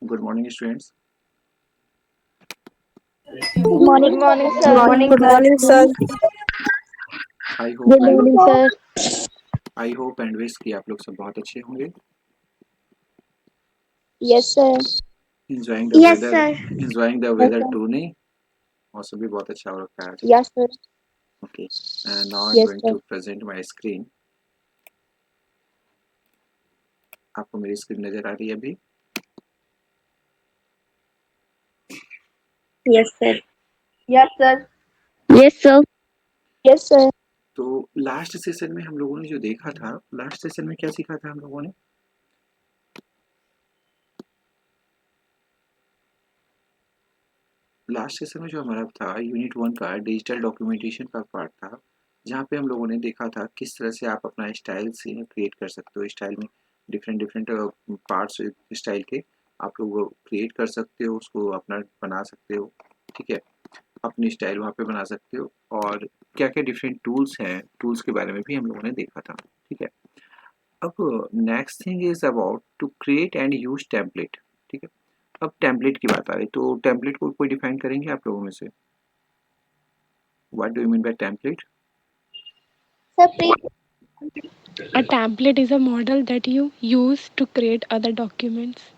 Good morning, students. Good morning. Good morning, Good sir. morning, Good sir. morning, sir. I hope Good morning, sir. I hope and wish कि आप लोग सब बहुत अच्छे होंगे. Yes, sir. Enjoying the Yes, weather, sir. enjoying the Yes, weather sir. too नहीं. मौसम भी बहुत अच्छा हो रखा है आज. Yes, sir. Okay. And now I'm Yes, going sir. to present my screen. आपको मेरी स्क्रीन नजर आ रही है अभी? Yes, sir. Yes, sir. Yes, sir. Yes, sir. तो लास्ट सेशन में हम लोगों ने जो देखा था, लास्ट सेशन में क्या सीखा था हम लोगों ने? लास्ट सेशन में जो हमारा था यूनिट 1 का डिजिटल डॉक्यूमेंटेशन का पार्ट था, जहाँ पे हम लोगों ने देखा था किस तरह से आप अपना स्टाइल से क्रिएट कर सकते हो. स्टाइल में डिफरेंट डिफरेंट पार्ट्स स्टाइल के आप लोग क्रिएट कर सकते हो, उसको अपना बना सकते हो. ठीक है, अपनी स्टाइल वहाँ पे बना सकते हो. और क्या क्या डिफरेंट टूल्स हैं, टूल्स के बारे में भी हम लोगों ने देखा था. ठीक है, अब next thing is about to create and use template. ठीक है, अब टेम्पलेट की बात आ रही, तो टेम्पलेट को कोई डिफाइन करेंगे आप लोगों में से? What do you mean by template? Sir, please. A template is a model that you use to create other documents.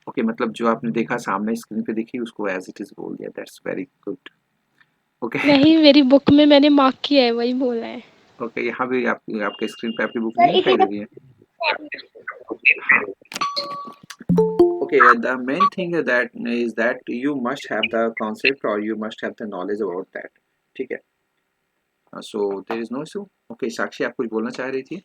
Okay, मतलब जो आपने देखा सामने स्क्रीन पे देखी उसको एज इट इज बोल दिया. That's very good. ओके. नहीं, मेरी बुक में मैंने मार्क किया है, वही बोला है. ओके, यहाँ भी आपके स्क्रीन पे आपकी बुक Sir, नहीं it दिखाई is दे a रही है? हाँ. Okay, the main thing is that you must have the concept or you must have the knowledge about that. ठीक है, so there is no issue. Okay, साक्षी आप कुछ बोलना चाह रही थी?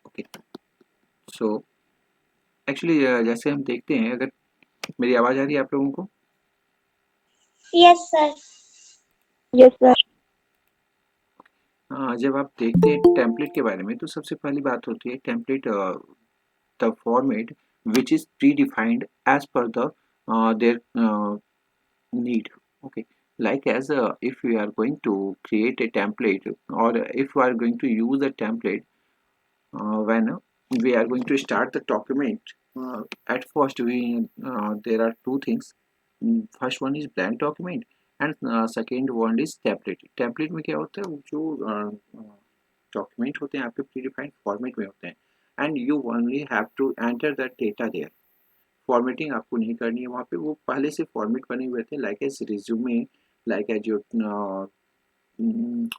ओके, सो एक्चुअली जैसे हम देखते हैं, अगर मेरी आवाज़ आ रही है आप लोगों को? Yes, sir. yes, sir. जब आप देखते हैं टेम्पलेट के बारे में, तो सबसे पहली बात होती है template the format which is predefined as per the their need. Okay, like as if we are going to create a template, or if we are going to use a template when we are going to start the document. At first we there are two things. First one is blank document and second one is template. Template में क्या होता है, जो document होते हैं आपके predefined format में होते हैं, and you only have to enter the data there. Formatting आपको नहीं करनी है वहाँ पे, वो पहले से फॉर्मेट बने हुए थे, like as resume, like as your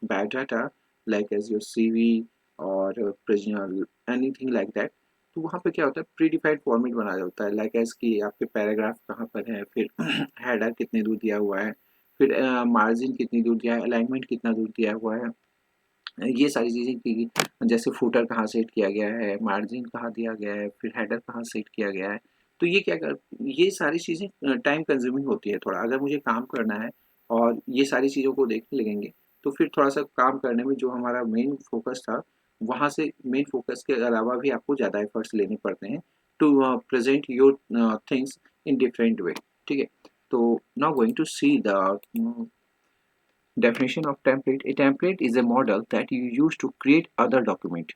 biodata, like as your CV और एनीथिंग लाइक दैट. तो वहाँ पे क्या होता है, प्रीडिफाइंड फॉर्मेट बना होता है, लाइक एज कि आपके पैराग्राफ कहाँ पर है, फिर हेडर कितने दूर दिया हुआ है, फिर मार्जिन कितनी दूर दिया है, अलाइनमेंट कितना दूर दिया हुआ है, ये सारी चीज़ें की. जैसे फुटर कहाँ सेट किया गया है, मार्जिन कहाँ दिया गया है, फिर हेडर कहाँ सेट किया गया है. तो ये क्या कर, ये सारी चीज़ें टाइम कंज्यूमिंग होती है थोड़ा. अगर मुझे काम करना है और ये सारी चीज़ों को देखने लगेंगे, तो फिर थोड़ा सा काम करने में जो हमारा मेन फोकस था, वहाँ से मेन फोकस के अलावा भी आपको ज़्यादा एफर्ट्स लेने पड़ते हैं to present your things in different way. ठीक है, तो now going to see the definition of template. A template is a model that you use to create other document.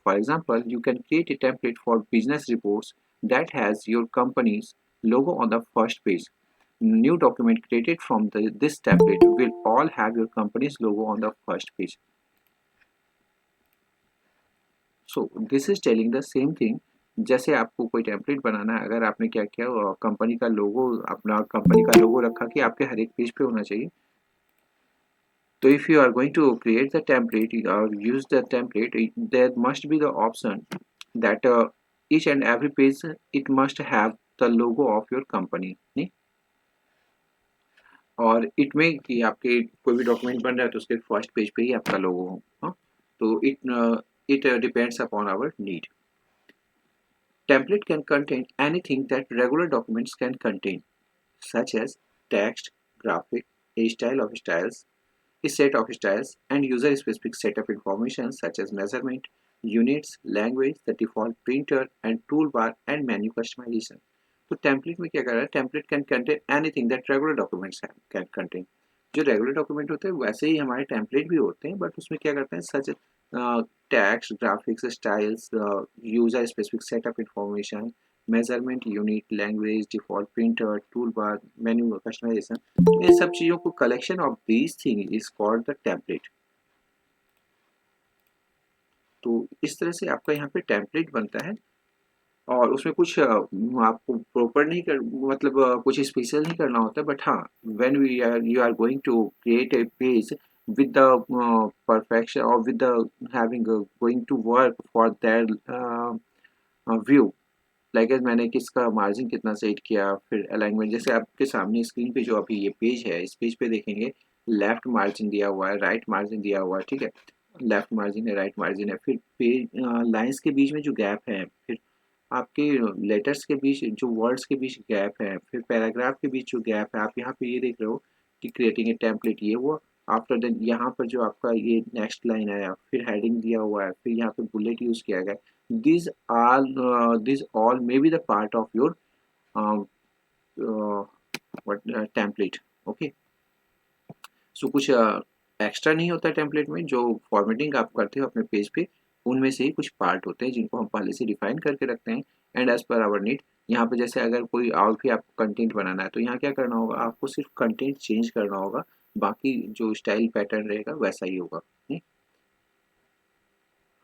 For example, you can create a template for business reports that has your company's logo on the first page. New document created from this template will all have your company's logo on the first page. So this is telling the same thing. जैसे आपको कोई template बनाना है, अगर आपने क्या किया, company का लोगो, अपना कंपनी का लोगो रखा कि आपके हर एक पेज पे होना चाहिए. So if you are going to create the template or use the template, there must be the option that each and every page it must have the logo of your company. नहीं, और it में कि आपके कोई भी document बन रहा है तो उसके फर्स्ट पेज पे ही आपका लोगो हो. हाँ, तो it depends upon our need. Template can contain anything that regular documents can contain, such as text, graphic, a style of styles, a set of styles, and user-specific set of information such as measurement, units, language, the default printer, and toolbar and menu customization. तो template में क्या कर रहा है, template can contain anything that regular documents can contain. जो regular document होते हैं वैसे ही हमारे टेम्पलेट भी होते हैं, बट उसमें क्या करते हैं, such text, graphics, styles, user specific setup information, measurement unit, language, default printer, tool bar, menu, customization, इन सब चीज़ों को collection of these thing is called the template. तो इस तरह से आपका यहाँ पे टेम्पलेट बनता है, और उसमें कुछ आपको प्रॉपर नहीं कर, मतलब कुछ स्पेशल नहीं करना होता, बट हाँ, when we are you are going to create a page with the perfection, or with the having going to work for that view, like मैंने किसका मार्जिन कितना सेट किया, फिर अलाइनमेंट, जैसे आपके सामने स्क्रीन पे जो अभी ये पेज है, इस पेज पे देखेंगे लेफ्ट मार्जिन दिया हुआ है, राइट मार्जिन दिया हुआ है, ठीक है, लेफ्ट मार्जिन है, राइट मार्जिन है, फिर पेज लाइंस के बीच में जो गैप है, फिर आपके लेटर्स के बीच जो वर्ड्स के बीच गैप है, फिर पैराग्राफ के बीच जो गैप है, आप यहाँ पे ये देख रहे हो कि क्रिएटिंग ए टेम्पलेट, ये वो। आफ्टर देन यहाँ पर जो आपका ये नेक्स्ट लाइन आया, फिर हेडिंग दिया हुआ है, फिर यहाँ पे बुलेट यूज किया गया, this all may be the part of your what template, okay. So कुछ एक्स्ट्रा नहीं होता टेम्पलेट में, जो फॉर्मेटिंग आप करते हो अपने पेज पे, उनमें से ही कुछ पार्ट होते हैं जिनको हम पहले से डिफाइन करके रखते हैं, and as per our need. यहाँ पे जैसे अगर कोई और भी आपको कंटेंट बनाना है, तो यहाँ क्या करना होगा, आपको सिर्फ कंटेंट चेंज करना होगा, बाकी जो स्टाइल पैटर्न रहेगा वैसा ही होगा, नहीं?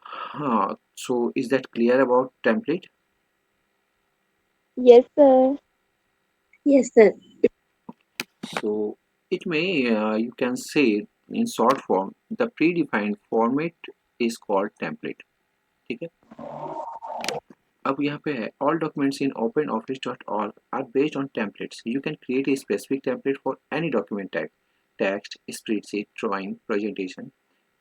हाँ, so is that clear about template? Yes, sir. Yes, sir. So it may, you can say in short form, the predefined format is called template, ठीक है। अब यहाँ पे है, all documents in openoffice.org are based on templates. You can create a specific template for any document type: text, spreadsheet, drawing, presentation.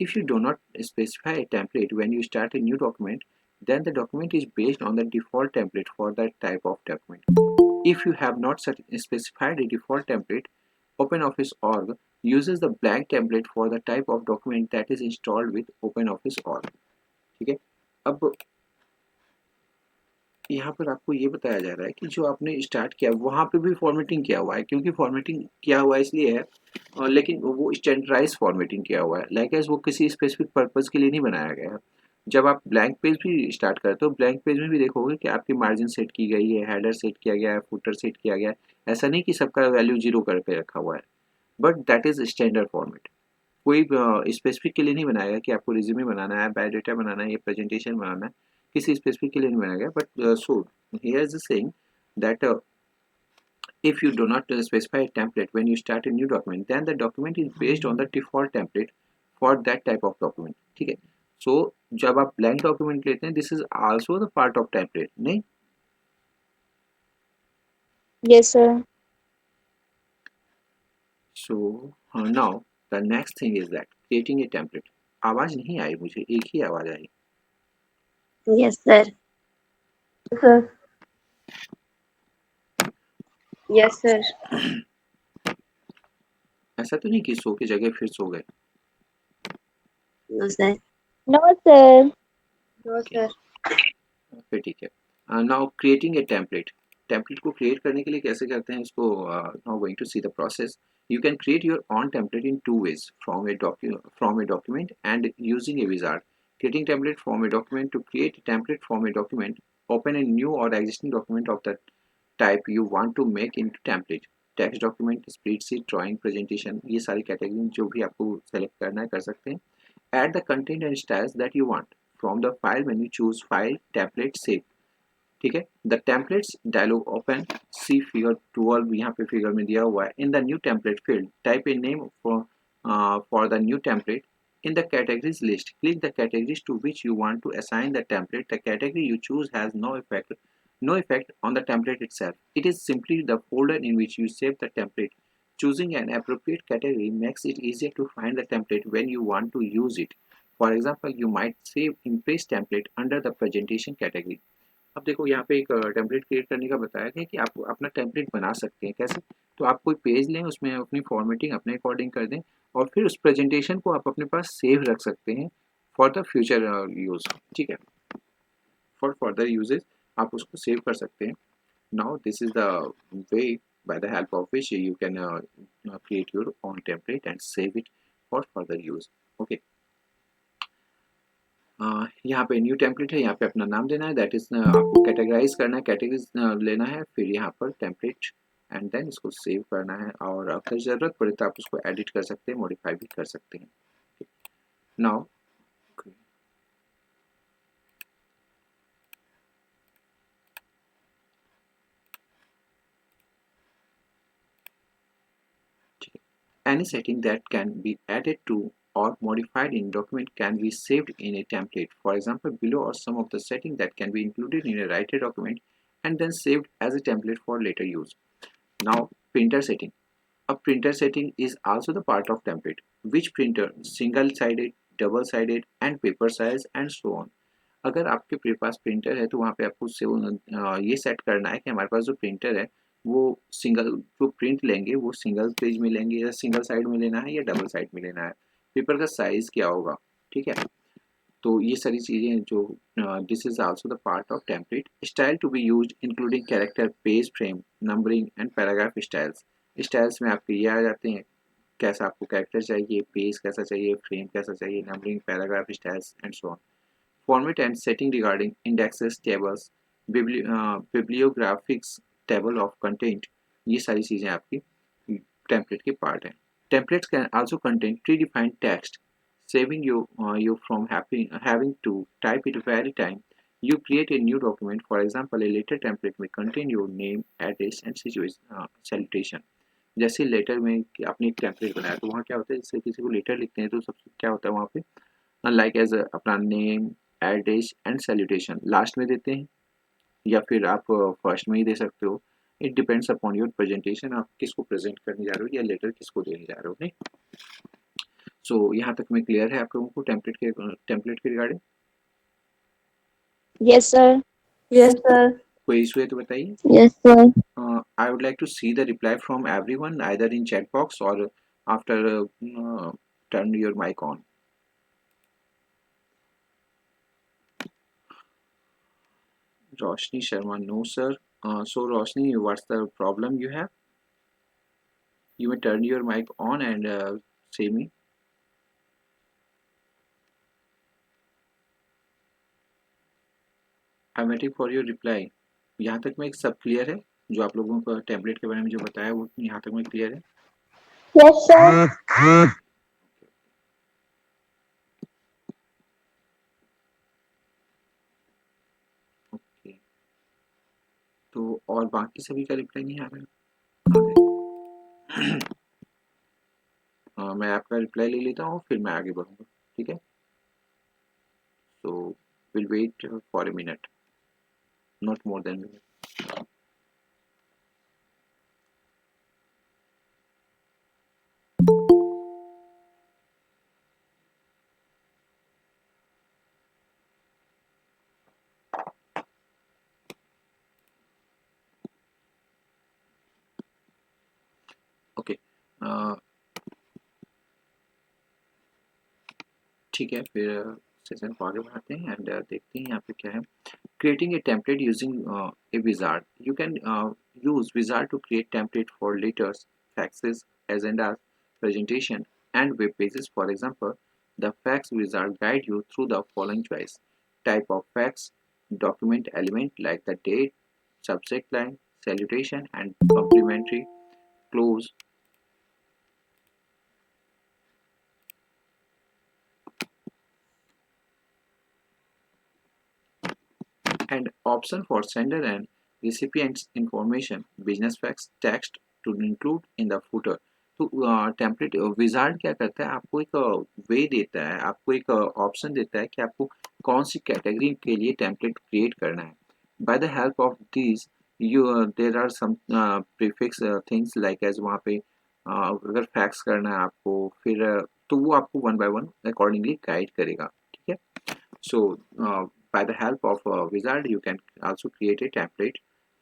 If you do not specify a template when you start a new document, then the document is based on the default template for that type of document. If you have not specified a default template, OpenOffice.org uses the blank template for the type of document that is installed with OpenOffice.org, ठीक है। अब यहाँ पर आपको ये बताया जा रहा है कि जो आपने स्टार्ट किया वहाँ पे भी फॉर्मेटिंग किया हुआ है, क्योंकि फॉर्मेटिंग किया हुआ है इसलिए है, लेकिन वो स्टैंडर्डाइज फॉर्मेटिंग किया हुआ है, लाइक एज वो किसी स्पेसिफिक पर्पज़ के लिए नहीं बनाया गया है। जब आप ब्लैंक पेज भी स्टार्ट करते हो, ब्लैंक पेज में भी देखोगे कि आपकी मार्जिन सेट की गई है, हेडर सेट किया गया है, फुटर सेट किया गया है, ऐसा नहीं कि सबका वैल्यू जीरो करके रखा हुआ है, but that is standard format. कोई स्पेसिफिक के लिए नहीं बनाया गया कि आपको रिज्यूमे बनाना है, बायोडाटा बनाना है, या प्रेजेंटेशन बनाना है, किसी स्पेसिफिक के लिए नहीं बनाया गया। But so here is the saying that if you do not specify a template when you start a new document, then the document is based on the default template for that type of document, ठीक है। सो जब आप blank document लेते हैं, this is also the part of template, नहीं? Yes, sir. So now the next thing is that creating a template. आवाज नहीं आई मुझे, एक ही आवाज आई। Yes, sir. Sir. Yes, sir. ऐसा तो नहीं कि सो की जगह फिर सो गए? No, sir. No, sir. No, sir. फिर ठीक है। Now creating a template. Template को क्रिएट करने के लिए कैसे करते हैं इसको, now going to see the process. You can create your own template in two ways, from a document and using a wizard. Creating template from a document, to create template from a document, open a new और existing document of the type you want to make into template. Text document, spreadsheet, drawing, presentation, ये सारी category जो भी आपको select करना है कर सकते हैं। Add the content and styles that you want. From the file menu, choose File, Template, Save. ठीक है। The templates dialog open, see figure 12 यहाँ पे फिगर में दिया हुआ है। In the new template field, type a name for the new template. In the categories list, click the categories to which you want to assign the template. The category you choose has no effect on the template itself. It is simply the folder in which you save the template. Choosing an appropriate category makes it easier to find the template when you want to use it. For example, you might save Impress template under the presentation category. अब देखो यहाँ पे एक template create करने का बताया गया कि आप अपना टेम्पलेट बना सकते हैं। कैसे? तो आप कोई पेज लें, उसमें अपनी फॉर्मेटिंग अपने अकॉर्डिंग कर दें, और फिर उस प्रेजेंटेशन को आप अपने पास सेव रख सकते हैं फॉर द फ्यूचर यूज़, ठीक है। फॉर फर्दर यूजेज आप उसको सेव कर सकते हैं। Now this is the way by the help of which you can create your own template and save it for further use. Okay, यहाँ पे new template है, यहाँ पे अपना नाम देना है, दैट इज आपको कैटेगराइज करना है, कैटेगरीज लेना है, फिर यहाँ पर टेम्पलेट एंड देन इसको सेव करना है, और अगर ज़रूरत पड़े तो आप उसको एडिट कर सकते हैं, मॉडिफाई भी कर सकते हैं. Now any setting that can be added to or modified in document can be saved in a template. For example, below are some of the settings that can be included in a writer document and then saved as a template for later use. Now, printer setting. A printer setting is also the part of template. Which printer, single-sided, double-sided, and paper size, and so on. अगर आपके पास printer है तो वहाँ पे आपको ये set करना है कि हमारे पास जो प्रिंटर है वो सिंगल जो प्रिंट लेंगे वो सिंगल पेज में लेंगे या सिंगल साइड में लेना है या डबल साइड में लेना है, पेपर का साइज़ क्या होगा. ठीक है, तो ये सारी चीज़ें जो this is also the part of template. Style to be used including character, page frame, numbering and paragraph styles. Styles में आपके ये आ जाते हैं, कैसा आपको कैरेक्टर चाहिए, पेज कैसा चाहिए, फ्रेम कैसा चाहिए, numbering, paragraph styles and so on. Format and setting regarding indexes, tables, bibliographics, table of content, ये सारी चीज़ें आपकी टेम्पलेट के पार्ट हैं. Templates can also contain predefined text, saving you from having to type it every time you create a new document. For example, a letter template may contain your name, address, and salutation. जैसे letter में आपने एक template बनाया तो वहाँ क्या होता है, जैसे किसी को लेटर लिखते हैं तो सबसे क्या होता है वहाँ पे, लाइक एज अपना name, address and salutation last में देते हैं या फिर आप फर्स्ट में ही दे सकते हो. It depends upon your presentation, आप किसको प्रेजेंट करने जा रहे हो या लेटर किसको देने जा रहे हो. नहीं, सो यहाँ तक में क्लियर है आप लोगों को टेम्पलेट के regarding. Yes, sir. Yes, sir. कोई इशू है तो बताइए. Yes, sir. I would like to see the reply from everyone either in chat box or after turn your mic on. Roshni Sharma, no sir. So Roshni, what's the problem you have? You may turn your mic on and say me. I'm waiting for your reply. यहाँ तक में सब clear है, जो आप लोगों को template के बारे में जो बताया वो यहाँ तक में क्लियर है. Yes, sir. ओके, तो और बाकी सभी का रिप्लाई नहीं आ रहा है. कहाँ गए? मैं आपका रिप्लाई ले लेता हूँ फिर मैं आगे बढ़ूँगा. ठीक है, so we'll wait for a minute, not more than a minute. Okay, ठीक है, फिर सेशन को आगे बढ़ाते हैं एंड देखते हैं यहाँ पे क्या है. Creating a template using a wizard. You can use wizard to create template for letters, faxes, agendas, presentation, and web pages. For example, the fax wizard guide you through the following choice: type of fax, document element like the date, subject line, salutation, and complimentary close. And option for sender and recipient's information, business fax, text to include in the footer. तो template wizard क्या करता है, आपको एक वे देता है, आपको एक ऑप्शन देता है कि आपको कौन सी कैटेगरी के लिए टेम्पलेट क्रिएट करना है. By the help of this you there are some prefix things like as वहाँ पे अगर फैक्स करना है आपको फिर तो वो आपको one by one accordingly guide करेगा. ठीक है, so by the help of wizard you can also create a template.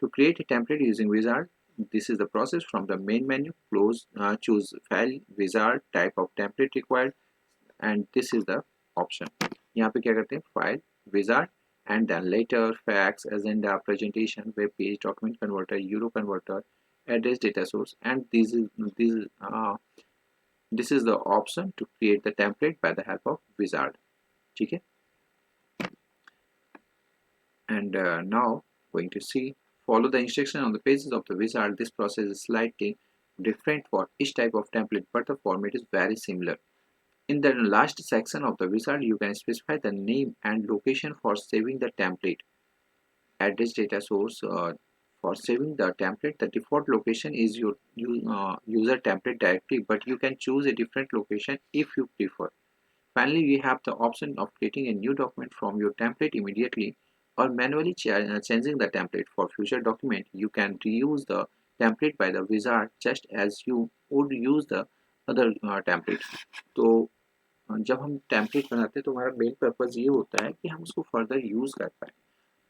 To create a template using wizard, this is the process. From the main menu, choose file, wizard, type of template required, and this is the option. यहाँ पे क्या करते हैं, file, wizard, and then later facts, agenda, presentation, web page, document converter, euro converter, address, data source, and this is the option to create the template by the help of wizard. ठीक है? And now going to see, follow the instruction on the pages of the wizard. This process is slightly different for each type of template, but the format is very similar. In the last section of the wizard, you can specify the name and location for saving the template. Address, data source. For saving the template, the default location is your user template directory, but you can choose a different location if you prefer. Finally, we have the option of creating a new document from your template immediately or manually changing the template. For future document, you can reuse the template by the wizard just as you would use the other template. तो जब हम template बनाते हैं तो हमारा main purpose ये होता है कि हम उसको फर्दर यूज़ कर पाए।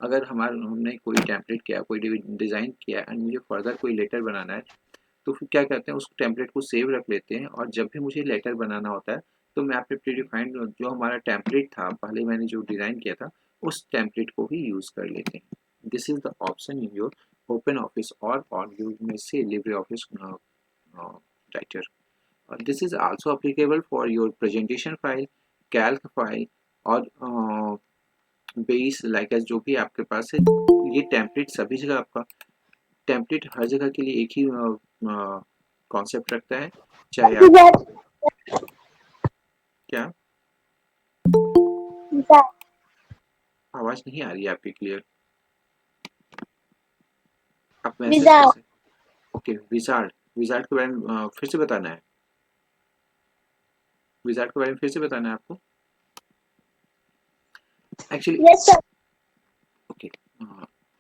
अगर हमने कोई टेम्पलेट किया, कोई डिज़ाइन किया एंड मुझे फर्दर कोई लेटर बनाना है, तो फिर क्या करते हैं, उस टेम्पलेट को सेव रख लेते हैं और जब भी मुझे लेटर बनाना होता है तो मैं अपने प्रीडिफाइंड जो हमारा टेम्पलेट था, पहले मैंने जो डिज़ाइन किया था, उस टेम्पलेट को ही यूज़ कर लेते हैं। This is the option in your open office और यू मे से Libre office writer. This is also applicable for your presentation file, calc file और बेस लाइक जो भी आपके पास है. ये टेम्पलेट सभी जगह आपका टेम्पलेट हर जगह के लिए एक ही कॉन्सेप्ट रखता है, चाहे आप Wizard. क्या Wizard. आवाज़ नहीं आ रही है आपकी क्लियर. आप मैसेज कर Wizard. सकते. Okay, wizard. विजार्ड के बारे में फिर से बताना है. विजार्ड के बारे में फिर से बताना है आपको actually. Yes, sir. Okay,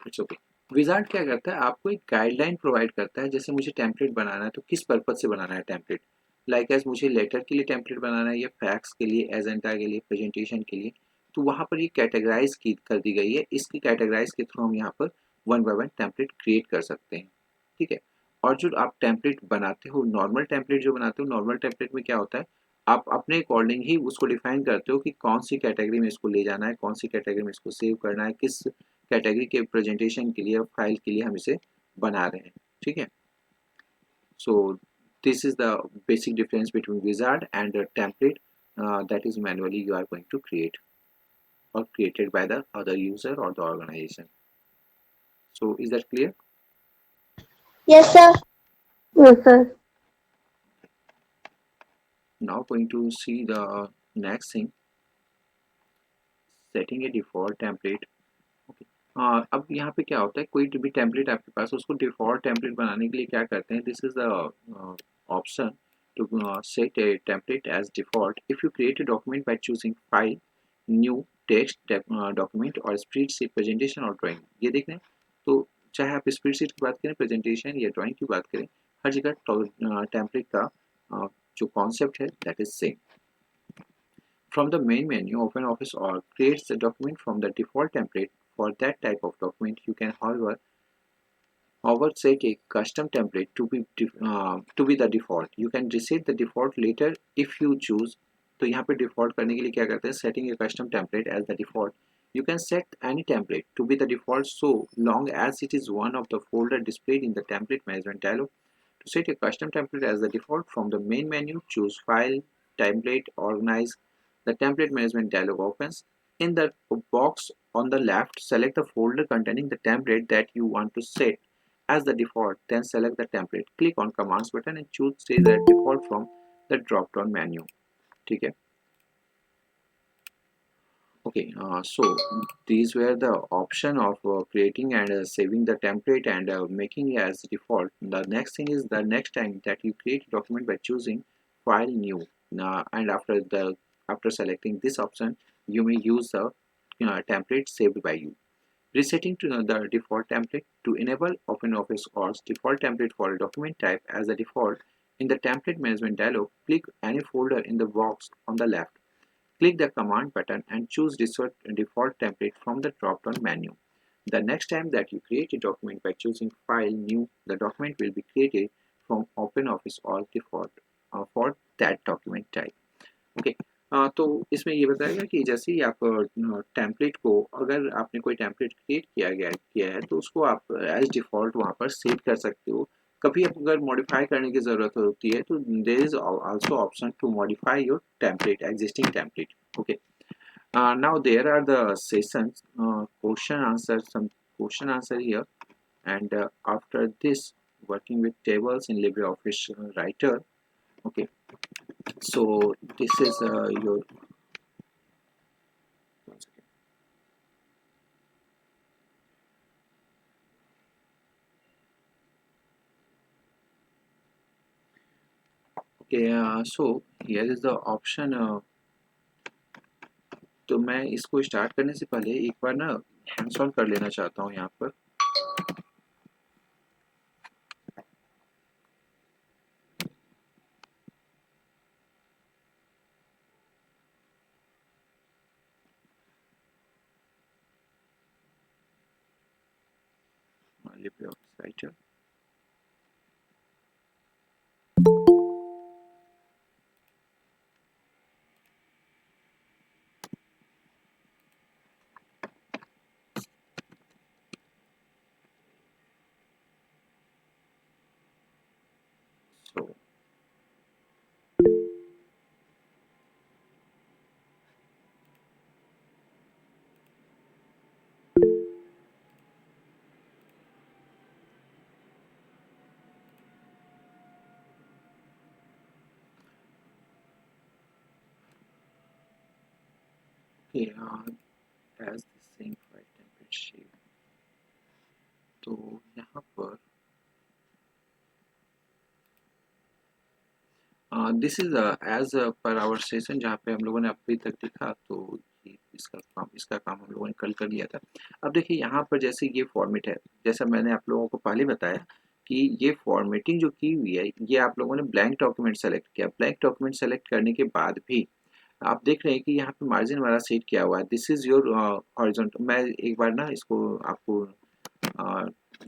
it's okay. Wizard क्या करता है, आपको एक गाइडलाइन प्रोवाइड करता है. जैसे मुझे टेम्पलेट बनाना है तो किस पर्पज से बनाना है टेम्पलेट, लाइक एज मुझे लेटर के लिए टेम्पलेट बनाना है या फैक्स के लिए, एजेंडा के लिए, प्रेजेंटेशन के लिए, तो वहाँ पर ये कैटेगराइज की कर दी गई है. इसकी कैटेगराइज के थ्रू हम यहाँ पर one by one template create कर सकते हैं. ठीक है. और जो आप टेम्पलेट बनाते हो, नॉर्मल टेम्पलेट जो बनाते हो, नॉर्मल टेम्पलेट में क्या होता है, आप अपने अकॉर्डिंग ही उसको डिफाइन करते हो कि कौन सी कैटेगरी में इसको ले जाना है, कौन सी कैटेगरी में इसको सेव करना है, किस कैटेगरी के प्रेजेंटेशन के लिए, फाइल के लिए हम इसे बना रहे हैं. ठीक है. So this is the basic difference between wizard and template that is manually you are going to create or created by the other user or the organization. So is that clear? Yes, sir. Yes, sir. Now going to see the next thing, setting a default template. Okay. अब यहाँ पे क्या होता है, कोई भी template आपके पास, उसको डिफॉल्ट टेम्पलेट बनाने के लिए क्या करते हैं, this is the option to set a template as default. If you create a document by choosing file, new, text document और स्प्रेडशीट, प्रेजेंटेशन और ड्राइंग. ये देख रहे हैं, तो चाहे आप स्प्रेडशीट की बात करें, प्रेजेंटेशन या ड्राइंग की बात करें, हर जगह टेम्पलेट का जो कॉन्सेप्ट है that is same. From the main menu, OpenOffice org creates the document from the default template. For that type of document, you can, however, set a custom template to be the default. You can reset the default later if you choose. तो यहाँ पे default करने के लिए क्या करते हैं, setting a custom template as the default. You can set any template to be the default so long as it is one of the folder displayed in the template management dialog. To set a custom template as the default, from the main menu, choose File, Template, Organize. The Template Management dialog opens. In the box on the left, select the folder containing the template that you want to set as the default. Then select the template. Click on Commands button and choose Save as default from the drop-down menu. ठीक है. Okay, so these were the option of creating and saving the template and making it as default. The next thing is, the next time that you create a document by choosing File, New, and after selecting this option, you may use the template saved by you. Resetting to the default template. To enable OpenOffice OR's default template for a document type as the default, in the Template Management dialog, click any folder in the box on the left. Click the Command button and choose Default Template from the drop-down menu. The next time that you create a document by choosing File, New, the document will be created from OpenOffice or default for that document type. Okay, तो इसमें ये बताएगा कि जैसे ही आप template को, अगर आपने कोई टेम्पलेट क्रिएट किया है तो उसको आप एज डिफ़ॉल्ट वहाँ पर सेव कर सकते हो। कभी आप अगर मॉडिफाई करने की ज़रूरत होती है तो there is also option to modify your template, existing template. Okay, now there are the sessions, question answer, some question answer here, and after this working with tables in LibreOffice Writer. Okay, so this is your, one second. Okay, so here is the option. तो मैं इसको start करने से पहले एक बार ना hands on कर लेना चाहता हूँ यहाँ पर। LibreOffice Writer. So okay, as the same file template shape, तो यहाँ पर this is as per our session जहाँ पे हम लोगों ने अभी तक देखा, तो ये इसका काम हम लोगों ने कल कर लिया था। अब देखिए यहाँ पर जैसे ये फॉर्मेट है, जैसा मैंने आप लोगों को पहले बताया कि ये फॉर्मेटिंग जो की हुई है, ये आप लोगों ने ब्लैंक डॉक्यूमेंट सेलेक्ट किया। ब्लैंक डॉक्यूमेंट सेलेक्ट करने के बाद भी आप देख रहे हैं कि यहाँ पे मार्जिन वाला सेट किया हुआ है। This is your horizontal. मैं एक बार ना इसको आपको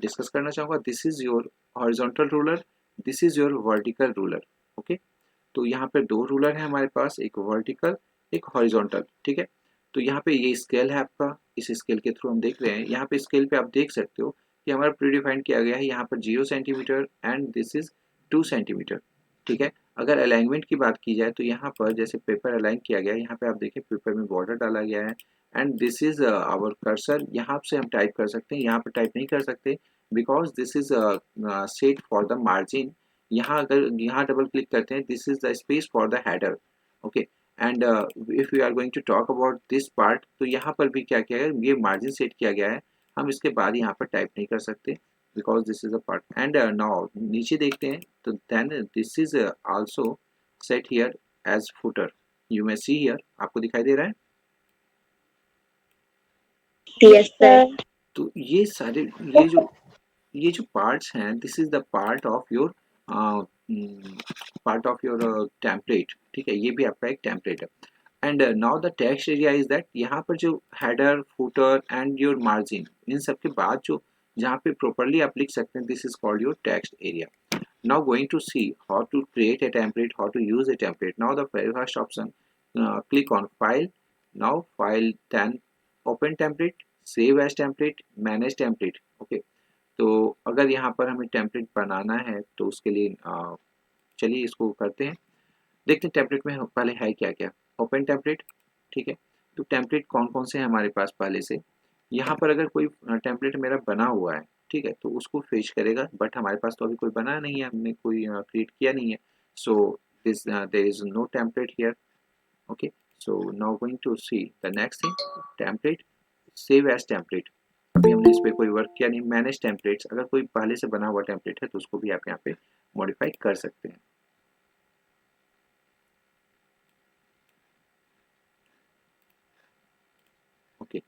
डिस्कस करना चाहूँगा। This is your horizontal ruler, this is your vertical ruler. Okay, तो यहाँ पे दो रूलर है हमारे पास, एक वर्टिकल एक हॉरिजॉन्टल। ठीक है, तो यहाँ पे ये स्केल है आपका, इस स्केल के थ्रू हम देख रहे हैं। यहाँ पे स्केल पे आप देख सकते हो कि हमारा प्रीडिफाइंड किया गया है यहाँ पर 0 centimetre and this is 2 centimetre. ठीक है, अगर अलाइनमेंट की बात की जाए तो यहाँ पर जैसे पेपर अलाइन किया गया है, यहाँ पे आप देखिए पेपर में बॉर्डर डाला गया है and this is our cursor. यहाँ से हम टाइप कर सकते हैं, यहाँ पर टाइप नहीं कर सकते because this is set for the margin. यहाँ अगर यहाँ डबल क्लिक करते हैं, this is the space for the header. Okay, and if you are going to talk about this part, तो यहाँ पर भी क्या किया है, ये मार्जिन सेट किया गया है। हम इसके बाद यहाँ पर टाइप नहीं कर सकते because this is a part. And now नीचे देखते हैं तो then this is also set here as footer. You may see here, आपको दिखाई दे रहा है। Yes, sir. तो ये सारे ये जो पार्ट्स हैं, this is the part of your template. ठीक है, ये भी आपका एक टेम्पलेट है। And now the text area is that, यहाँ पर जो header footer and your margin, इन सब के बाद जो जहाँ पे प्रॉपरली आप लिख सकते हैं, this is called your text area. Now going to see how to create a template, how to use a template. Now the very first option, click on file. Now file, then open template, save as template, manage template. Okay, तो अगर यहाँ पर हमें template बनाना है तो उसके लिए चलिए इसको करते हैं। देखते हैं टेम्पलेट में पहले है क्या क्या। Open template. ठीक है, तो टेम्पलेट कौन कौन से हैं हमारे पास पहले से। यहाँ पर अगर कोई टेम्पलेट मेरा बना हुआ है, ठीक है, तो उसको फेच करेगा, बट हमारे पास तो अभी कोई बना नहीं है, हमने कोई क्रिएट किया नहीं है। So this there is no template here. Okay, so now going to see the next thing, template, save as template. अभी हमने इस पर कोई वर्क किया नहीं। मैनेज टेम्पलेट्स, अगर कोई पहले से बना हुआ टेम्पलेट है तो उसको भी आप यहाँ पे मॉडिफाई कर सकते हैं। Okay,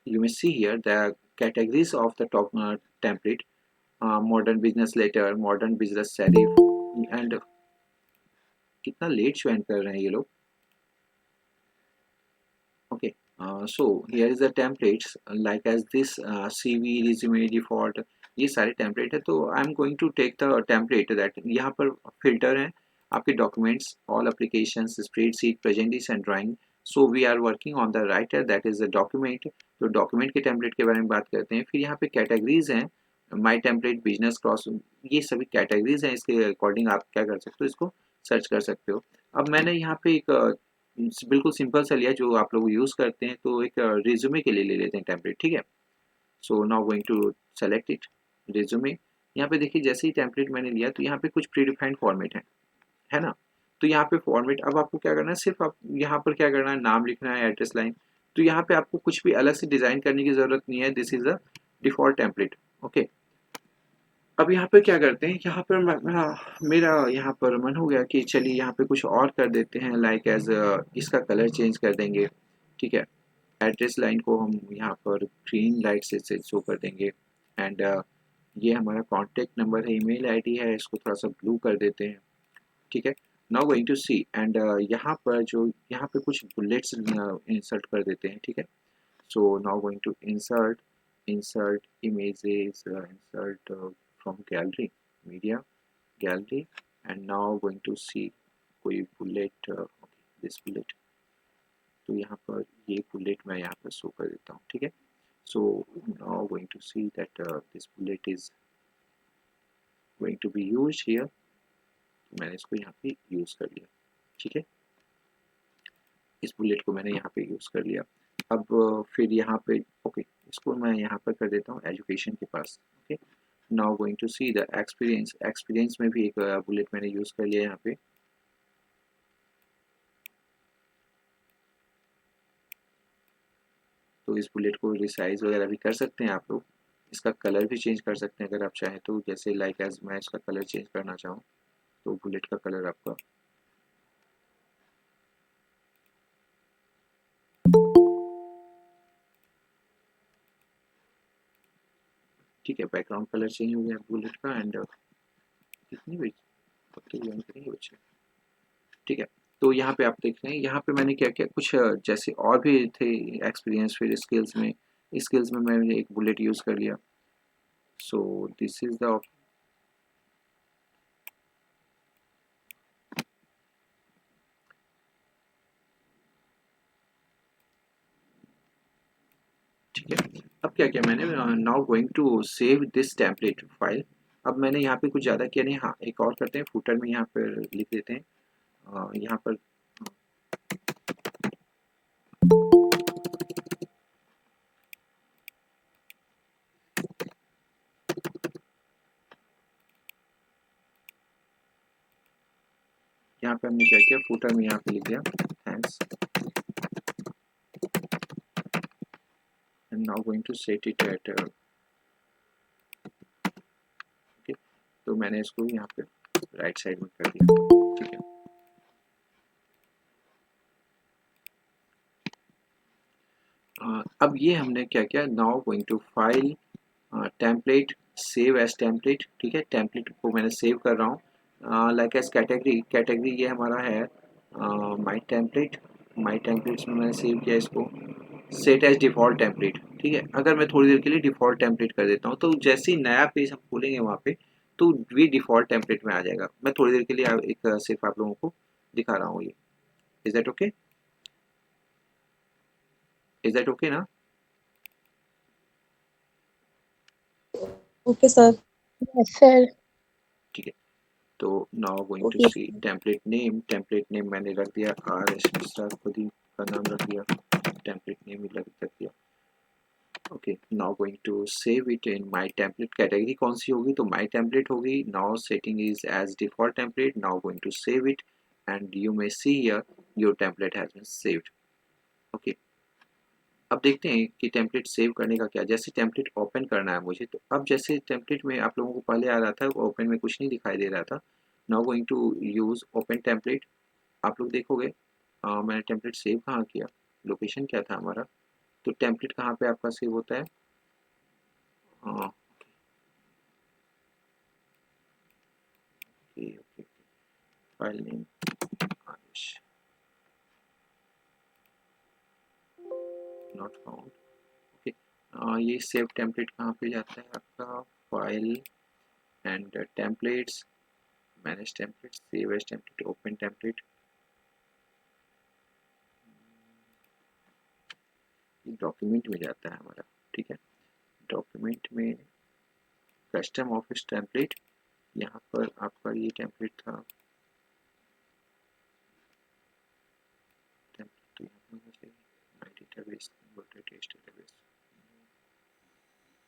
you may see here the categories of the top template: modern business letter, modern business serif, and कितना लेट ज्वाइन कर रहे हैं ये लोग। Okay, so here is the templates like as this CV, resume, default, ये सारे template है। तो I am going to take the template that, यहाँ पर filter है, आपके documents, all applications, spreadsheet, presentation and drawing. So we are working on the writer that is the document. तो document के टेम्पलेट के बारे में बात करते हैं। फिर यहाँ पे कैटेगरीज हैं, माई टेम्पलेट, बिजनेस, क्रॉस, ये सभी कैटेगरीज हैं। इसके अकॉर्डिंग आप क्या कर सकते हो, इसको सर्च कर सकते हो। अब मैंने यहाँ पे एक बिल्कुल सिंपल सा लिया जो आप लोग यूज़ करते हैं, तो एक रिज्यूमे के लिए ले लेते हैं टेम्पलेट, ठीक है। So now going to select it, resume. यहाँ पे देखिए जैसे ही टेम्पलेट मैंने लिया तो यहाँ पे कुछ प्री डिफाइंड फॉर्मेट है ना। तो यहाँ पे फॉर्मेट, अब आपको क्या करना है, सिर्फ आप यहाँ पर क्या करना है, नाम लिखना है, एड्रेस लाइन। तो यहाँ पे आपको कुछ भी अलग से डिज़ाइन करने की ज़रूरत नहीं है, this is a default template, okay. अब यहाँ पे क्या करते हैं, यहाँ पर मेरा यहाँ पर मन हो गया कि चलिए यहाँ पे कुछ और कर देते हैं, लाइक एज इसका कलर चेंज कर देंगे, ठीक है। एड्रेस लाइन को हम यहाँ पर ग्रीन लाइट से शो कर देंगे। एंड ये हमारा कॉन्टैक्ट नंबर है, ईमेल आईडी है, इसको थोड़ा सा ब्लू कर देते हैं, ठीक है। Now going to see, and यहाँ पर जो यहाँ पे कुछ बुलेट्स इंसर्ट कर देते हैं, ठीक है। So now going to insert, insert images, insert from gallery, media, gallery, and now going to see कोई बुलेट, दिस बुलेट। तो यहाँ पर ये बुलेट मैं यहाँ पर शो कर देता हूँ, ठीक है। So now going to see that this bullet is going to be used here. मैंने इसको यहाँ पे यूज़ कर लिया, ठीक है। इस बुलेट को मैंने यहाँ पे यूज़ कर लिया। अब फिर यहाँ पे ओके, इसको मैं यहाँ पर कर देता हूँ एजुकेशन के पास, okay. Now going to see the experience, experience में भी एक बुलेट मैंने यूज़ कर लिया यहाँ पे। तो इस बुलेट को रिसाइज वगैरह भी कर सकते हैं आप लोग, इसका कलर भी चेंज कर सकते हैं अगर आप चाहें तो, जैसे लाइक एज मैं इसका कलर चेंज करना चाहूँ तो बुलेट का कलर आपका ठीक है, बैकग्राउंड कलर चेंज हो गया बुलेट का। एंड कितनी बच्चे, ठीक है। तो यहाँ पे आप देख रहे हैं, यहाँ पे मैंने क्या किया, कुछ जैसे और भी थे एक्सपीरियंस, फिर स्किल्स में मैंने एक बुलेट यूज़ कर लिया। सो दिस इज द, ठीक है। अब क्या किया मैंने, now going to save this template file. अब मैंने यहाँ पे कुछ ज़्यादा किया नहीं, हाँ एक और करते हैं, फुटर में यहाँ पर लिख देते हैं, यहाँ पर यहाँ पे हमने क्या किया, फुटर में यहाँ पे लिख दिया thanks, and now going to set it at, okay. तो मैंने इसको यहाँ पे राइट साइड में कर दिया, ठीक है। अब ये हमने क्या किया, now going to file, template, save as template, ठीक है। टेम्पलेट को मैंने सेव कर रहा हूँ, लाइक एज कैटेगरी, कैटेगरी ये हमारा है माई टेम्पलेट, माई टेम्पलेट्स में मैंने सेव किया इसको, सेट एज डिफ़ॉल्ट टेम्पलेट, ठीक है। अगर मैं थोड़ी देर के लिए डिफ़ॉल्ट टेम्पलेट कर देता हूँ तो जैसे ही नया पेज हम खोलेंगे वहाँ पे, तो भी डिफ़ॉल्ट टेम्पलेट में आ जाएगा। मैं थोड़ी देर के लिए एक सिर्फ आप लोगों को दिखा रहा हूँ ये, is that okay, is that okay ना। Okay, sir. Yes, sir. ठीक है। तो नाउ गोइंग टू Okay. See template name, template name मैंने रख दिया आर एस मिश्रा, खुद ही का नाम रख दिया, टेम्पलेट नेम ही रख दिया, okay. Now going to save it in my template, category कौन सी होगी, तो माय टेम्पलेट होगी। Now setting is as default template, now going to save it, and you may see here your template has been saved, okay. अब देखते हैं कि template save करने का क्या, जैसे टेम्पलेट ओपन करना है मुझे, तो अब जैसे टेम्पलेट में आप लोगों को पहले आ रहा था ओपन में कुछ नहीं दिखाई दे रहा था, now going to use open template. आप लोग देखोगे मैंने टेम्पलेट सेव कहाँ किया, लोकेशन क्या था हमारा, तो टेम्पलेट कहाँ पे आपका सेव होता है, okay okay, file name Ayush, not found, okay. ये सेव टेम्पलेट कहाँ पे जाता है आपका, file and templates, manage template, save as template, open template, document में जाता है हमारा, ठीक है। डॉक्यूमेंट में कस्टम ऑफिस टेम्पलेट, यहाँ पर आपका ये टेम्पलेट था, टेम्पलेट तो यहाँ पर माय डेटाबेस, टेस्ट डेटाबेस,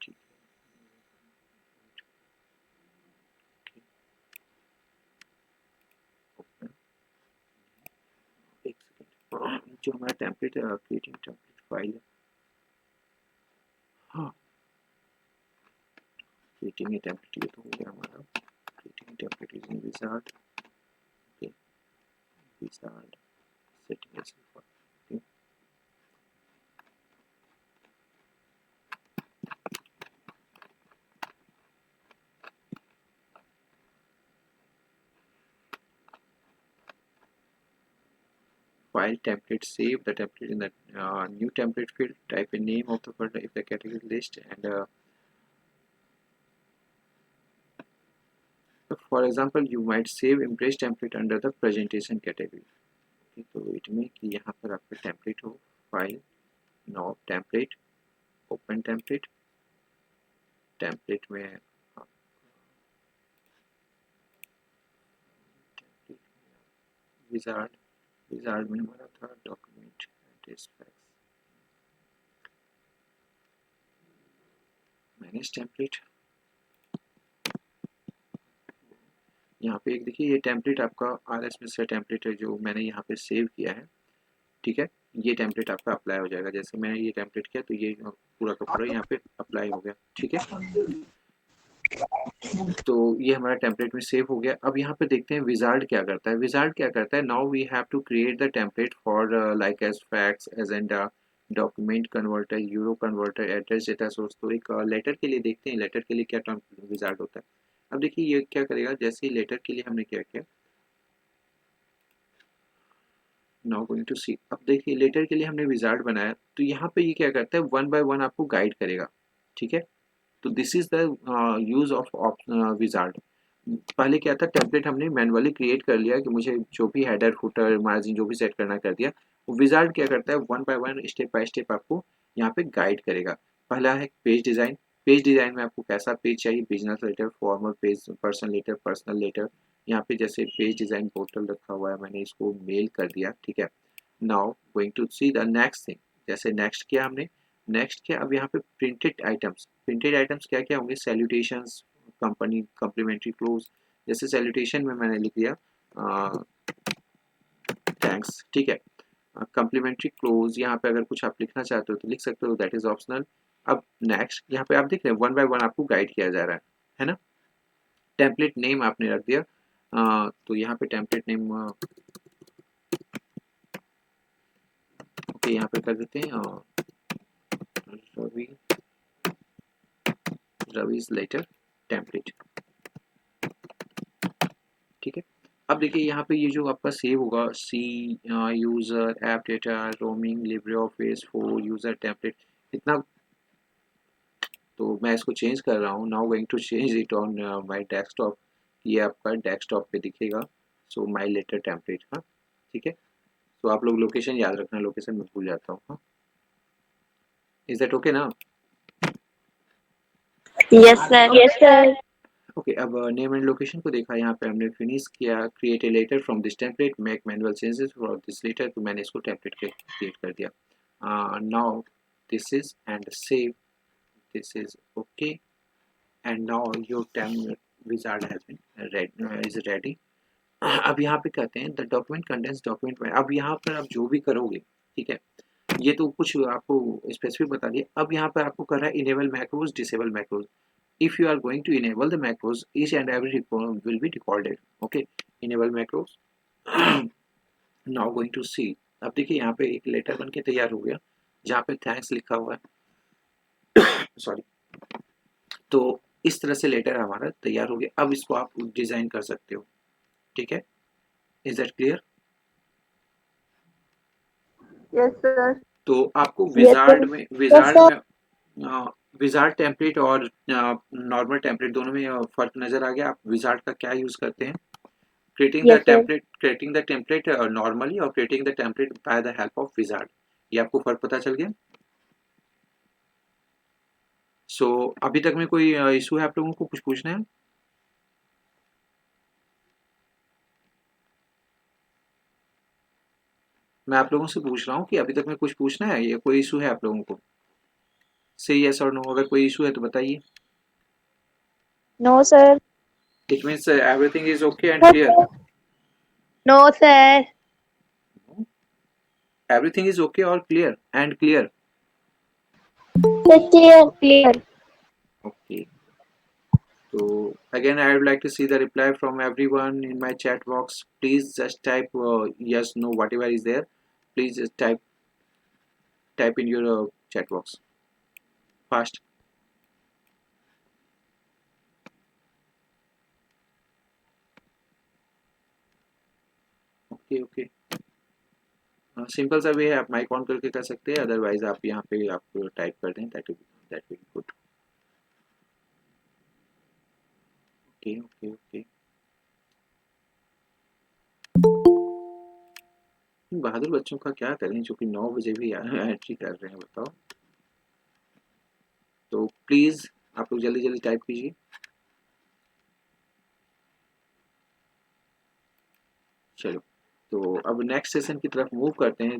ठीक है। ओपन, एक सेकेंड, जो हमारा टेम्पलेट क्रिएटिंग टेम्पलेट फाइल है, हाँ क्रिएटिंग टेम्पलेट ये तो हो गया हमारा, creating template using wizard, okay wizard setting as okay. File template, save the template in the new template field, type a name of the folder if the category list, and for example you might save impress template under the presentation category, okay, तो it में कि यहाँ पर आपका template हो, file, now template, open template, template में आप wizard, wizard में हमारा था document address fax, manage template, यहाँ पे एक देखिए ये टेम्पलेट आपका RSMS का टेम्पलेट है जो मैंने यहाँ पे सेव किया है, ठीक है। ये टेम्पलेट आपका अप्लाई हो जाएगा, जैसे मैंने ये टेम्पलेट किया तो ये पूरा का पूरा यहाँ पे अप्लाई हो गया, ठीक है। तो ये हमारा टेम्पलेट में सेव हो गया। अब यहाँ पे देखते हैं विजार्ड क्या करता है। विजार्ड क्या करता है, now we have to create the template for like as fax, agenda, document converter, euro converter, address data source. तो एक लेटर के लिए देखते हैं लेटर के लिए क्या विजार्ड होता है। अब देखिए ये क्या करेगा, जैसे ही लेटर के लिए हमने क्या किया, नाउ गोइंग टू सी। अब देखिए लेटर के लिए हमने विजार्ड बनाया, तो यहाँ पे ये क्या करता है, वन बाय वन आपको गाइड करेगा, ठीक है। तो this is the use of wizard. पहले क्या था, टेम्पलेट हमने मैनुअली क्रिएट कर लिया कि मुझे जो भी हेडर फुटर मार्जिन जो भी सेट करना कर दिया। विजार्ड क्या करता है, वन बाय स्टेप आपको यहाँ पे गाइड करेगा। पहला है पेज डिजाइन। पेज डिजाइन में आपको कैसा पेज चाहिए, business letter, formal page, personal letter, personal letter. यहाँ पे जैसे पेज डिजाइन पोर्टल रखा हुआ है, मैंने इसको मेल कर दिया, ठीक है। Now going to see the next thing, जैसे नेक्स्ट किया हमने, नेक्स्ट किया। अब यहाँ पे प्रिंटेड आइटम्स, प्रिंटेड आइटम्स क्या क्या होंगे, सैल्यूटेशंस, कंपनी कम्प्लीमेंट्री क्लोज। जैसे सैल्यूटेशन में मैंने लिख दिया थैंक्स, ठीक है। कम्प्लीमेंट्री क्लोज यहाँ पे अगर कुछ आप लिखना चाहते हो तो लिख सकते हो, दैट इज ऑप्शनल। अब नेक्स्ट यहाँ पे आप देख रहे हैं वन बाय वन आपको गाइड किया जा रहा है ना। टेम्पलेट नेम आपने रख दिया, तो यहाँ पे टेम्पलेट नेम ओके यहाँ पे कर देते हैं रवि, रवि's लेटर टेम्पलेट, ठीक है। अब देखिए यहाँ पे ये जो आपका सेव होगा, C user, app data, roaming, Libre Office, for user template, इतना। तो मैं इसको चेंज कर रहा हूँ, now going to change it on my desktop. ये आपका डेस्कटॉप पे दिखेगा, सो माय लेटर टेम्पलेट, हाँ ठीक है। तो आप लोग लोकेशन याद रखना, लोकेशन मैं भूल जाता हूँ, हाँ। इज दैट ओके ना? Yes, sir. Yes, sir. Okay अब नेम एंड लोकेशन को देखा, यहाँ पे हमने फिनिश किया, create a letter from this template, make manual changes for this letter. तो मैंने इसको टेम्पलेट क्रिएट कर दिया। Now this is and save, this is okay, and now your wizard has been ready, is ready. अब यहाँ पे कहते हैं द डॉक्यूमेंट कंटेंट्स डॉक्यूमेंट में। अब यहाँ पर आप जो भी करोगे, ठीक है, ये तो कुछ आपको स्पेसिफिक बता दिया। अब यहाँ पर आपको कर रहा है enable macros, disable macros. if you are going to enable the macros, each and every will be recorded, okay, enable macros। now going to see, अब देखिए यहाँ पे एक लेटर बन के तैयार हो गया जहाँ पे थैंक्स लिखा हुआ है, सॉरी। तो इस तरह से लेटर हमारा तैयार हो गया। अब इसको आप डिजाइन कर सकते हो, ठीक है। Is that clear? Yes, sir. तो आपको Yes, sir. विजार्ड में Yes, sir. विजार्ड टेम्पलेट और नॉर्मल टेम्पलेट दोनों में फर्क नजर आ गया। आप विजार्ड का क्या यूज करते हैं? Yes, sir. creating the template normally or creating the template by the help of wizard, ये आपको फर्क पता चल गया. सो अभी तक में कोई इशू है आप लोगों को, कुछ पूछना है? मैं आप लोगों से पूछ रहा हूँ कि अभी तक में कुछ पूछना है या कोई इशू है आप लोगों को? से यस और नो, अगर कोई इशू है तो बताइए. No, sir. It means everything is okay and No, clear. sir. No, sir. Everything is okay और clear and clear. Sir, clear, clear. Okay. So again, I would like to see the reply from everyone in my chat box. Please just type yes, no, whatever is there. Please just type in your chat box fast. Okay okay. Simple सा वे है, आप mic on करके कर सकते हैं, otherwise आप यहाँ पे आप टाइप कर दें. That will good. Okay okay okay. बहादुर बच्चों का क्या करें जो कि 9 बजे भी एंट्री कर रहे हैं, बताओ. तो प्लीज़ आप लोग जल्दी जल्दी टाइप कीजिए. चलो, तो अब नेक्स्ट सेशन की तरफ मूव करते हैं.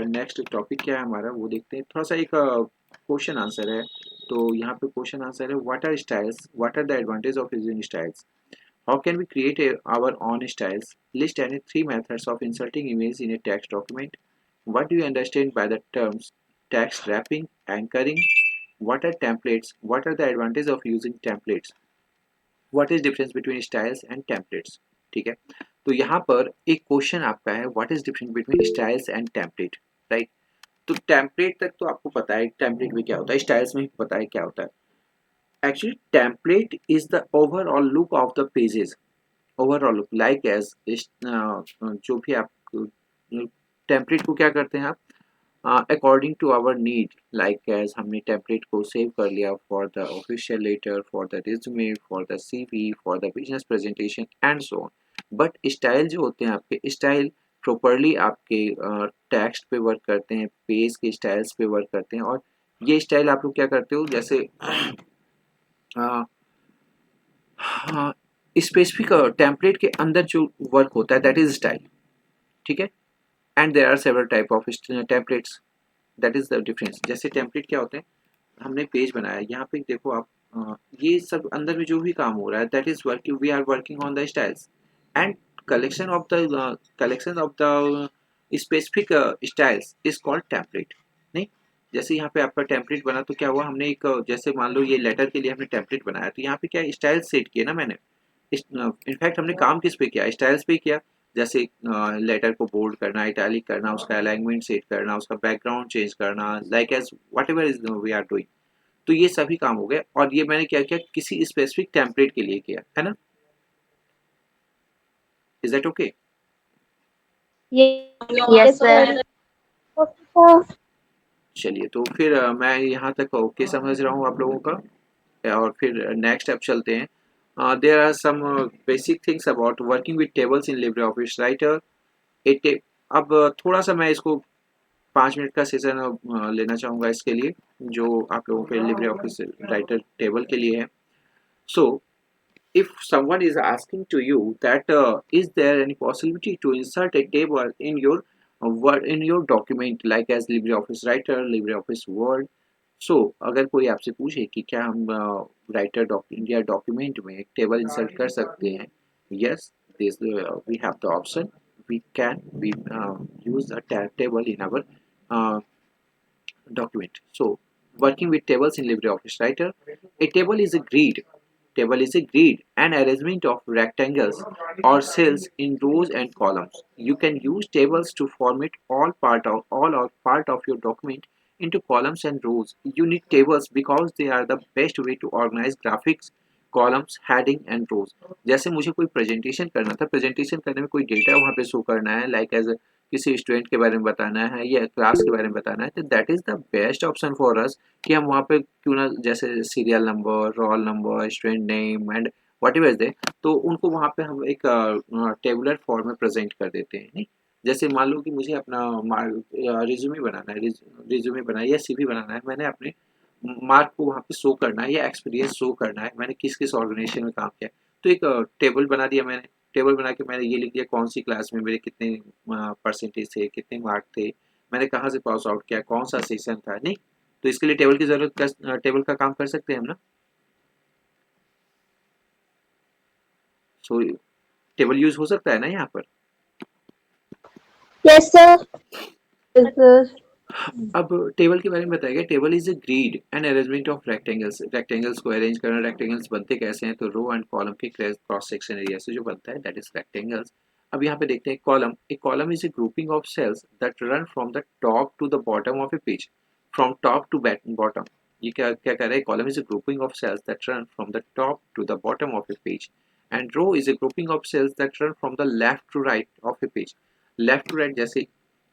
नेक्स्ट टॉपिक क्या है हमारा वो देखते हैं. थोड़ा सा एक क्वेश्चन आंसर है. तो यहाँ पे क्वेश्चन आंसर है, what are styles, what are the advantage of using styles, how can we create our own styles, list any 3 methods of inserting image in a text document, what do you understand by the terms text wrapping, anchoring, what are templates, what are the advantage of using templates, what is difference between styles and templates. ठीक है. तो यहाँ पर एक question आपका है, what is difference between styles and template, right. तो template तक तो आपको पता है टेम्पलेट में क्या होता है, स्टाइल्स में भी पता है क्या होता है. Actually template is the overall look of the pages, overall look like as जो भी आप टेम्पलेट को क्या करते हैं आप, according to our need, like as हमने टेम्पलेट को सेव कर लिया for the official letter, for the resume, for the CV, for the business presentation and so on. But style जो होते हैं आपके, स्टाइल प्रॉपरली आपके टेक्स्ट पे वर्क करते हैं, पेज के स्टाइल्स पे वर्क करते हैं. और ये स्टाइल आप लोग क्या करते हो, जैसे स्पेसिफिक टेम्पलेट के अंदर जो वर्क होता है दैट इज स्टाइल. ठीक है. And there are several type of templates, that is the difference. जैसे टेम्पलेट क्या होते हैं, हमने पेज बनाया, यहाँ पे देखो आप, ये सब अंदर में जो भी काम हो रहा है that is working, we are working on the styles and collection of the specific styles is called template. नहीं, जैसे यहाँ पे आपका टेम्पलेट बना तो क्या हुआ, हमने एक जैसे मान लो ये लेटर के लिए हमने टेम्पलेट बनाया, तो यहाँ पे क्या स्टाइल सेट किया ना मैंने. इनफैक्ट हमने काम किस पे किया, स्टाइल्स पे किया. जैसे लेटर को बोल्ड करना, इटैलिक करना, उसका अलाइनमेंट सेट करना, उसका बैकग्राउंड चेंज करना, like as whatever is we are doing. तो ये सभी काम हो गए, और ये मैंने क्या किया, किसी स्पेसिफिक टेम्पलेट के लिए किया है ना. Is that okay? Yes, sir. चलिए, तो फिर मैं यहाँ तक ओके समझ रहा हूँ आप लोगों का. और फिर नेक्स्ट स्टेप चलते हैं. There are some basic things about working with tables in LibreOffice Writer. अब थोड़ा सा मैं इसको 5 मिनट का सेशन लेना चाहूँगा इसके लिए, जो आप लोगों के लिब्रे ऑफिस राइटर टेबल के लिए है. सो if someone is asking to you that is there any possibility to insert a table in your in your document like as LibreOffice Writer, LibreOffice Word. So अगर कोई आपसे पूछे कि क्या हम राइटर या डॉक्यूमेंट में एक टेबल इंसर्ट कर सकते हैं, yes, this we have the option. We use a table in our uh, document. So working with tables in LibreOffice Writer, a table is a grid. Table is a grid, an arrangement of rectangles or cells in rows and columns. You can use tables to format all or part of your document into columns and rows. You need tables because they are the best way to organize graphics, columns, heading and rows. जैसे मुझे कोई presentation करना था, presentation करने में कोई data वहाँ पे शो करना है, लाइक एज किसी स्टूडेंट के बारे में बताना है या क्लास के बारे में बताना है, तो that is the best option for us कि हम वहाँ पे क्यों ना, जैसे serial number, roll number, student name and what ever they, तो उनको वहाँ पे हम एक टेबुलर फॉर्म में प्रेजेंट कर देते हैं, नहीं? जैसे मान लो कि मुझे अपना रिज्यूमे बनाना है, रिज्यूमे बनाना है या सीवी बनाना है, मैंने अपने मार्क को वहाँ पे शो करना है या एक्सपीरियंस शो करना है, मैंने किस किस ऑर्गेनाइजेशन में काम किया है, तो एक टेबल बना दिया मैंने। टेबल बना के मैंने ये लिख दिया कौन सी क्लास में मेरे कितने परसेंटेज थे, कितने मार्क थे, मैंने कहाँ से पास आउट किया, कौन सा सेशन था, नहीं? तो इसके लिए टेबल की जरूरत, टेबल का काम कर सकते हैं हम ना। सो टेबल यूज हो सकता है ना यहाँ पर। Yes, sir. Yes, sir. अब टेबल के बारे में बताया गया, table is a grid and arrangement of rectangles. Rectangles को अरेंज करना, रेक्टेंगल्स बनते कैसे हैं, तो रो एंड कॉलम के क्रॉस सेक्शन एरिया से जो बनता है दैट इज रेक्टेंगल्स। अब यहाँ पे देखते हैं column. A column is a grouping of cells that run from the top to the bottom of a page, from top to bottom. ये क्या क्या कह रहा है, column is a grouping of cells that run from the top to the bottom of a page, and row is a grouping of cells that run from the left to right of a page. Left to right, जैसे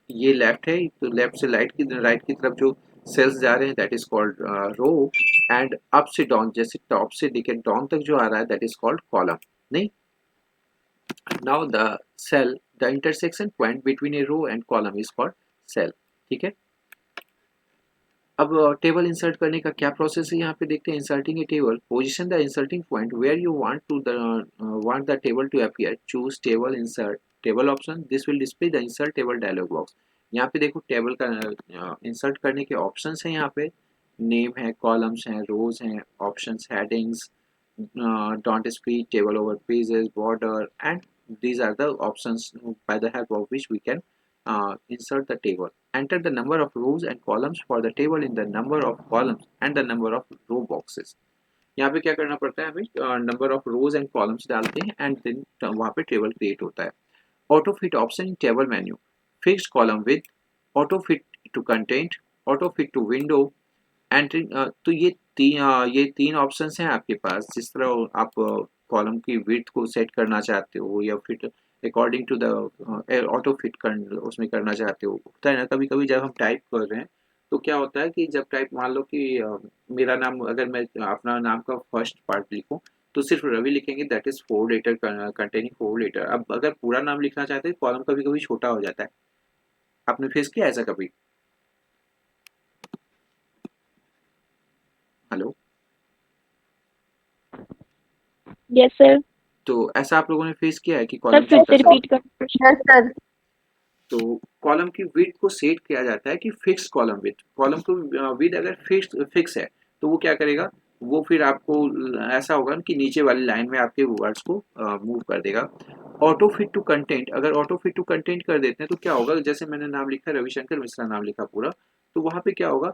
ये left है तो left से right की तरफ जो sales जा रहे हैं that is called row, and up से डाउन, जैसे टॉप से लेकर डाउन तक जो आ रहा है दैट इज कॉल्ड कॉलम, नहीं? Now the cell, the intersection point between a row and column is called cell, ठीक है। अब टेबल इंसर्ट करने का क्या प्रोसेस है यहाँ पे देखते हैं। Inserting a table, position the inserting point where you want the table to appear, choose table insert table option, this will display the insert table dialog box. यहाँ पे देखो टेबल का इंसर्ट करने के ऑप्शंस हैं, यहाँ पे नेम है, कॉलम्स हैं, रोज हैं, options, headings, don't split table over pages, border, and these are the options by the help of which we can insert the table. Enter the number of rows and columns for the table in the number of columns and the number of row boxes. यहाँ पे क्या करना पड़ता है, हमें number of rose and columns डालते हैं and then वहाँ पे टेबल क्रिएट होता है। Auto fit option in table menu, fixed column width, auto fit to content, auto fit to window, entry. तो ये तीन ऑप्शंस हैं आपके पास। जिस तरह आप कॉलम की विड्थ को सेट करना चाहते हो या fit according to the auto fit कर उसमें करना चाहते हो, होता है ना कभी कभी जब हम टाइप कर रहे हैं तो क्या होता है कि जब टाइप मान लो कि मेरा नाम, अगर मैं अपना नाम का फर्स्ट पार्ट लिखूं तो सिर्फ रवि लिखेंगे that is 4 letter containing 4 letter. अब अगर पूरा नाम लिखना चाहते हैं कॉलम कभी कभी छोटा हो जाता है। आपने फेस किया ऐसा कभी? हेलो? Yes, sir. तो ऐसा आप लोगों ने फेस किया है कि Sir, कॉलम फिर छोटा से सा हो? repeat कर प्रश्न। Yes, sir. तो कॉलम की विड्थ को सेट किया जाता है कि फिक्स कॉलम विड्थ, कॉलम को विड्थ अगर फिक्स है तो वो क्या करेगा, वो फिर आपको ऐसा होगा कि नीचे वाली लाइन में आपके वर्ड्स को मूव कर देगा। ऑटो फिट टू कंटेंट, अगर ऑटो फिट टू कंटेंट कर देते हैं तो क्या होगा, जैसे मैंने नाम लिखा रविशंकर मिश्रा नाम लिखा पूरा, तो वहाँ पे क्या होगा,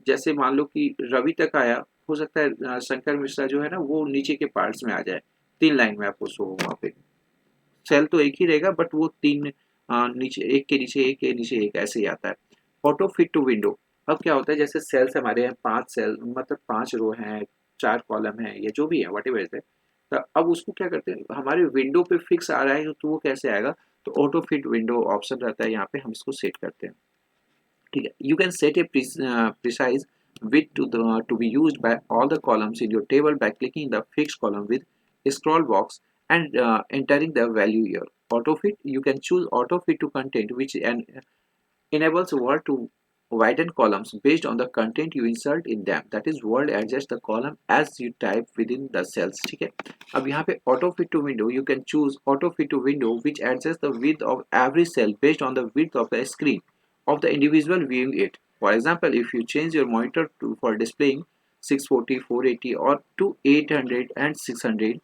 जैसे मान लो कि रवि तक आया, हो सकता है शंकर मिश्रा जो है ना वो नीचे के पार्ट्स में आ जाए, 3 लाइन में आपको शो हो वहाँ पे। सेल तो एक ही रहेगा बट वो तीन नीचे एक के नीचे एक के नीचे एक ऐसे ही आता है। ऑटो फिट टू विंडो, अब क्या होता है जैसे सेल्स हमारे हैं 5 सेल, मतलब 5 रो हैं, 4 कॉलम है या जो भी है वट एवर, तो अब उसको क्या करते हैं, हमारे विंडो पे फिक्स आ रहा है तो वो कैसे आएगा, तो ऑटो फिट विंडो ऑप्शन रहता है यहाँ पे, हम इसको सेट करते हैं, ठीक है। You can set A precise width to be used by all the columns in your table by clicking the fixed column with scroll box and entering the value here. Auto fit, you can choose auto fit to content, which enables Word to widen columns based on the content you insert in them. That is, Word adjusts the column as you type within the cells. ठीक है। अब यहाँ पे auto fit to window, you can choose auto fit to window which adjusts the width of every cell based on the width of the screen of the individual viewing it. For example, if you change your monitor for displaying 640, 480 or to 800 and 600,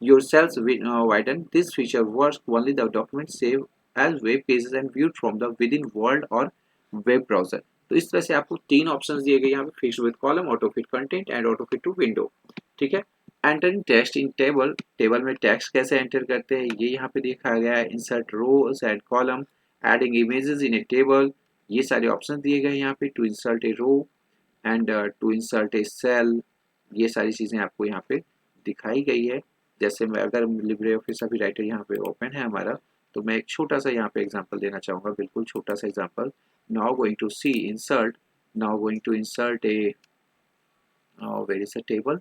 your cells will widen. This feature works only the documents saved as web pages and viewed from the within Word or web browser. तो इस तरह से आपको 3 options दिए गए यहाँ पे, fix width column, auto fit content and auto fit to window, ठीक है। Entering text in table, table में टेक्स्ट कैसे एंटर करते हैं ये यहाँ पे दिखाया गया है। Insert rows and column, adding images in a table, ये सारे ऑप्शन दिए गए यहाँ पे। To insert a row and to insert a cell, ये सारी चीज़ें आपको यहाँ पे दिखाई गई है। जैसे मैं अगर लिब्रे ऑफिस अभी राइटर यहाँ पे ओपन है हमारा, तो मैं एक छोटा सा यहाँ पे एग्जांपल देना चाहूँगा, बिल्कुल छोटा सा example. Now going to see insert, now going to insert a where is a table,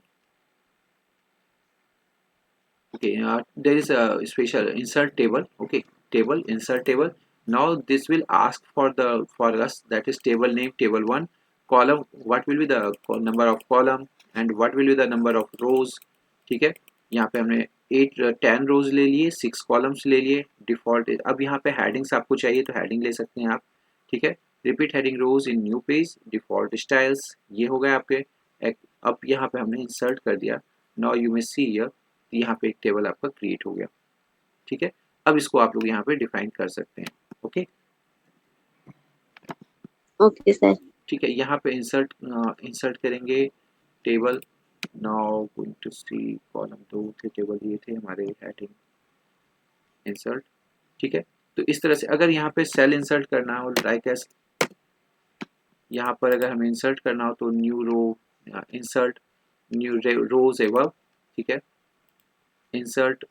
Okay, there is a special insert table. Okay, table, insert table. Now this will ask for us, that is table name, table 1, column, what will be the number of column and what will be the number of rows. ठीक है, यहाँ पे हमने 10 रोज ले लिए, 6 columns ले लिए, default. अब यहाँ पे हेडिंग्स आपको चाहिए तो हेडिंग ले सकते हैं आप। ठीक है, रिपीट हेडिंग रोज इन न्यू पेज, डिफॉल्ट स्टाइल्स, ये हो गए आपके। अब यहाँ पे हमने इंसर्ट कर दिया। Now you may see here, यहाँ पे एक टेबल आपका क्रिएट हो गया। ठीक है, अब इसको आप लोग यहाँ पे डिफाइन कर सकते हैं। Okay, Okay, sir. ठीक है, यहाँ पे इंसर्ट करेंगे table. Now going to see column, दो थे टेबल, ये थे हमारे हेडिंग, इंसर्ट। ठीक है, तो इस तरह से अगर यहाँ पे सेल इंसर्ट करना हो, लाइक एस, यहाँ पर अगर हमें इंसर्ट करना हो तो न्यू रो, इंसर्ट न्यू रोज एबव। ठीक है, इंसर्ट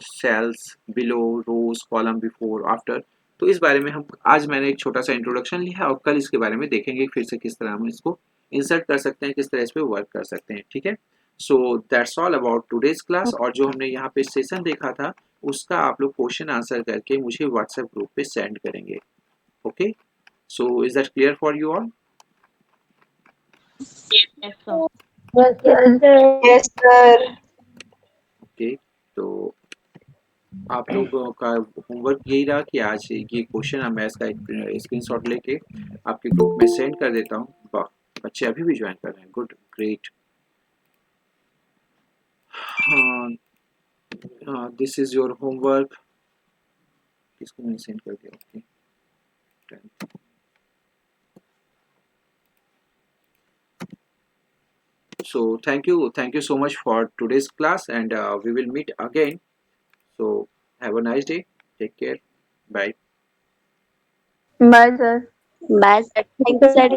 सेल्स बिलो, रोज, कॉलम, बिफोर, आफ्टर। तो इस बारे में हम आज मैंने एक छोटा सा इंट्रोडक्शन लिया और कल इसके बारे में देखेंगे फिर से किस तरह हम इसको इंसर्ट कर सकते हैं, किस तरह इस पे वर्क कर सकते हैं। ठीक है, so that's all about today's class. और जो हमने यहाँ पे सेशन देखा था उसका आप लोग क्वेश्चन आंसर करके मुझे व्हाट्सएप ग्रुप पे सेंड करेंगे। Okay, so is that clear for you all? Yes, sir. Yes, Yes, sir. sir. Yes, sir. Okay, तो आप लोगों का होमवर्क यही रहा कि आज ये क्वेश्चन मैं इसका एक स्क्रीनशॉट लेके आपके ग्रुप में सेंड कर देता हूँ। वाह, बच्चे अभी भी ज्वाइन कर रहे हैं, good, great. This is your homework, इसको मैंने सेंड कर दिया। Okay, so thank you so much for today's class, and we will meet again. So have a nice day, take care, bye. Bye, sir. Bye, sir. Thank you, sir.